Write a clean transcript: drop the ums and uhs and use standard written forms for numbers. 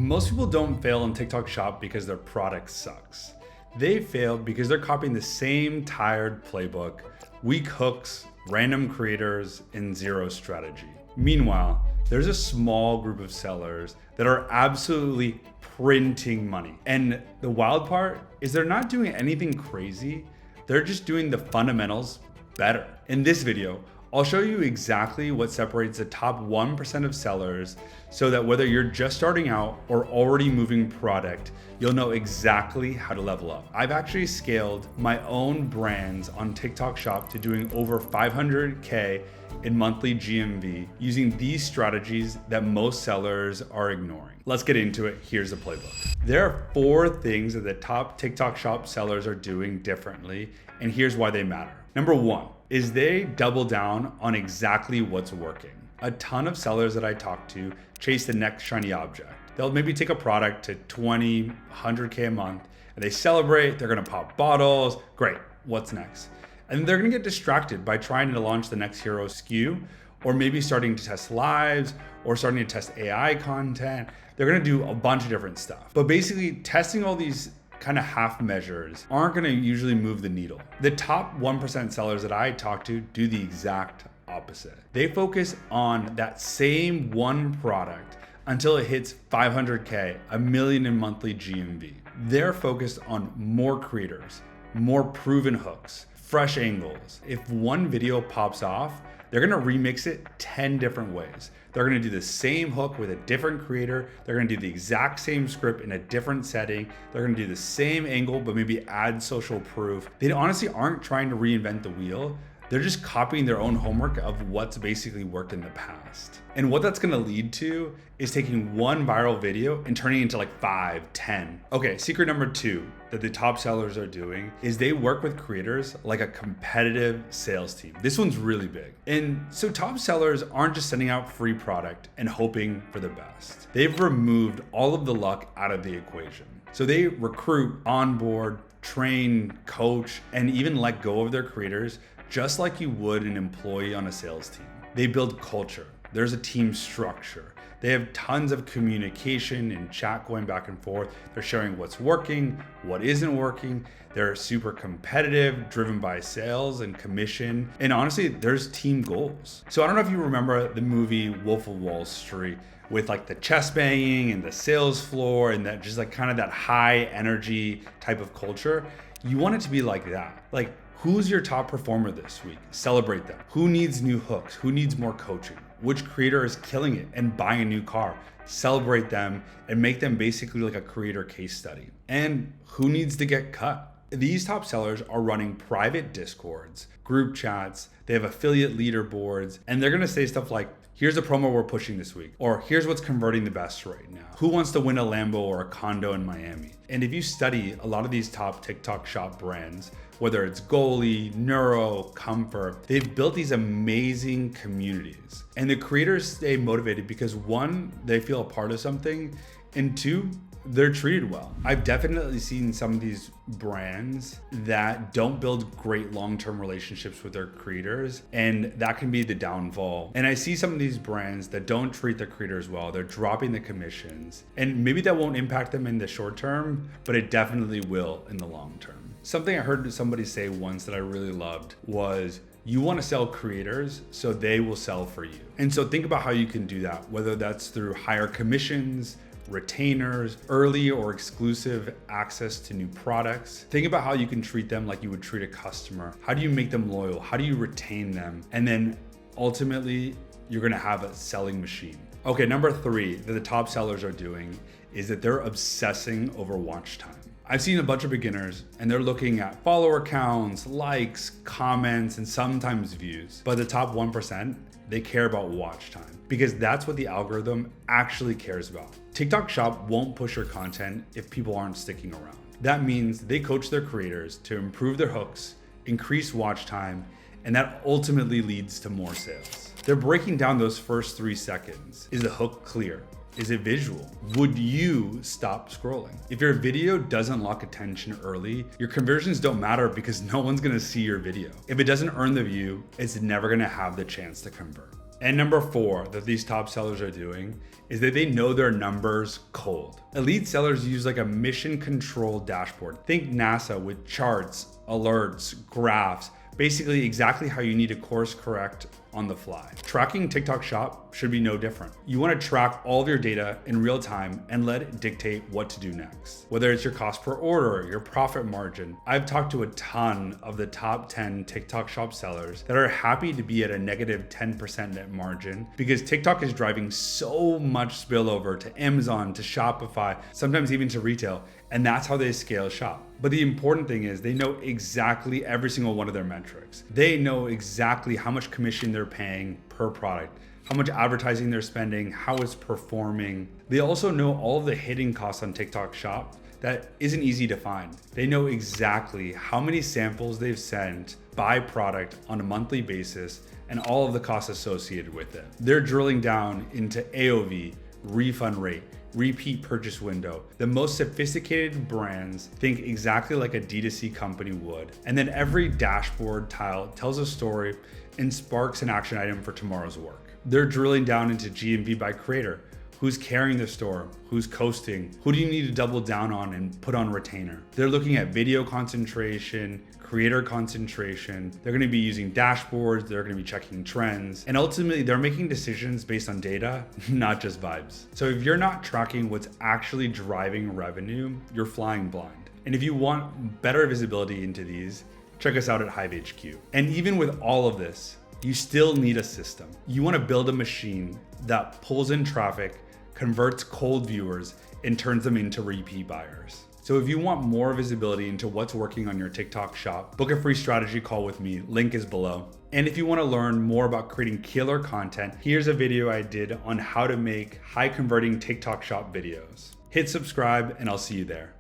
Most people don't fail in TikTok Shop because their product sucks. They fail because they're copying the same tired playbook, weak hooks, random creators, and zero strategy. Meanwhile, there's a small group of sellers that are absolutely printing money. And the wild part is they're not doing anything crazy. They're just doing the fundamentals better. In this video, I'll show you exactly what separates the top 1% of sellers so that whether you're just starting out or already moving product, you'll know exactly how to level up. I've actually scaled my own brands on TikTok Shop to doing over 500K in monthly GMV using these strategies that most sellers are ignoring. Let's get into it. Here's the playbook. There are 4 things that the top TikTok Shop sellers are doing differently, and here's why they matter. Number 1 is they double down on exactly what's working. A ton of sellers that I talk to chase the next shiny object. They'll maybe take a product to 20, 100K a month, and they celebrate, they're gonna pop bottles, great, what's next? And they're gonna get distracted by trying to launch the next hero SKU, or maybe starting to test lives, or starting to test AI content. They're gonna do a bunch of different stuff. But basically, testing all these kind of half measures aren't gonna usually move the needle. The top 1% sellers that I talk to do the exact opposite. They focus on that same one product until it hits 500K, $1 million in monthly GMV. They're focused on more creators, more proven hooks, fresh angles. If one video pops off, they're gonna remix it 10 different ways. They're gonna do the same hook with a different creator. They're gonna do the exact same script in a different setting. They're gonna do the same angle, but maybe add social proof. They honestly aren't trying to reinvent the wheel. They're just copying their own homework of what's basically worked in the past. And what that's gonna lead to is taking one viral video and turning it into like 5, 10. Okay, secret number 2 that the top sellers are doing is they work with creators like a competitive sales team. This one's really big. And so top sellers aren't just sending out free product and hoping for the best. They've removed all of the luck out of the equation. So they recruit, onboard, train, coach, and even let go of their creators just like you would an employee on a sales team. They build culture. There's a team structure. They have tons of communication and chat going back and forth. They're sharing what's working, what isn't working. They're super competitive, driven by sales and commission. And honestly, there's team goals. So I don't know if you remember the movie Wolf of Wall Street with like the chest banging and the sales floor and that just like kind of that high energy type of culture. You want it to be like that. Like, who's your top performer this week? Celebrate them. Who needs new hooks? Who needs more coaching? Which creator is killing it and buying a new car? Celebrate them and make them basically like a creator case study. And who needs to get cut? These top sellers are running private Discords, group chats, they have affiliate leaderboards, and they're gonna say stuff like, here's a promo we're pushing this week, or here's what's converting the best right now. Who wants to win a Lambo or a condo in Miami? And if you study a lot of these top TikTok Shop brands, whether it's Goalie, Neuro, Comfort, they've built these amazing communities. And the creators stay motivated because 1, they feel a part of something, and 2, they're treated well. I've definitely seen some of these brands that don't build great long-term relationships with their creators, and that can be the downfall. And I see some of these brands that don't treat their creators well. They're dropping the commissions, and maybe that won't impact them in the short term, but it definitely will in the long term. Something I heard somebody say once that I really loved was, you want to sell creators, so they will sell for you. And so think about how you can do that, whether that's through higher commissions, retainers, early or exclusive access to new products. Think about how you can treat them like you would treat a customer. How do you make them loyal? How do you retain them? And then ultimately, you're gonna have a selling machine. Okay, number 3 that the top sellers are doing is that they're obsessing over watch time. I've seen a bunch of beginners and they're looking at follower counts, likes, comments, and sometimes views. But the top 1%, they care about watch time because that's what the algorithm actually cares about. TikTok Shop won't push your content if people aren't sticking around. That means they coach their creators to improve their hooks, increase watch time, and that ultimately leads to more sales. They're breaking down those first 3 seconds. Is the hook clear? Is it visual? Would you stop scrolling? If your video doesn't lock attention early, your conversions don't matter because no one's gonna see your video. If it doesn't earn the view, it's never gonna have the chance to convert. And number 4 that these top sellers are doing is that they know their numbers cold. Elite sellers use like a mission control dashboard. Think NASA with charts, alerts, graphs, basically exactly how you need to course correct on the fly. Tracking TikTok Shop should be no different. You want to track all of your data in real time and let it dictate what to do next. Whether it's your cost per order, your profit margin. I've talked to a ton of the top 10 TikTok Shop sellers that are happy to be at a negative 10% net margin because TikTok is driving so much spillover to Amazon, to Shopify, sometimes even to retail. And that's how they scale shop. But the important thing is they know exactly every single one of their metrics. They know exactly how much commission they're paying per product, how much advertising they're spending, how it's performing. They also know all of the hidden costs on TikTok Shop that isn't easy to find. They know exactly how many samples they've sent by product on a monthly basis and all of the costs associated with it. They're drilling down into AOV, refund rate, repeat purchase window. The most sophisticated brands think exactly like a D2C company would. And then every dashboard tile tells a story and sparks an action item for tomorrow's work. They're drilling down into GMV by creator. Who's carrying the store? Who's coasting? Who do you need to double down on and put on retainer? They're looking at video concentration, creator concentration. They're going to be using dashboards. They're going to be checking trends. And ultimately, they're making decisions based on data, not just vibes. So if you're not tracking what's actually driving revenue, you're flying blind. And if you want better visibility into these, check us out at Hive HQ. And even with all of this, you still need a system. You want to build a machine that pulls in traffic, converts cold viewers, and turns them into repeat buyers. So if you want more visibility into what's working on your TikTok shop, book a free strategy call with me, link is below. And if you want to learn more about creating killer content, here's a video I did on how to make high converting TikTok shop videos. Hit subscribe and I'll see you there.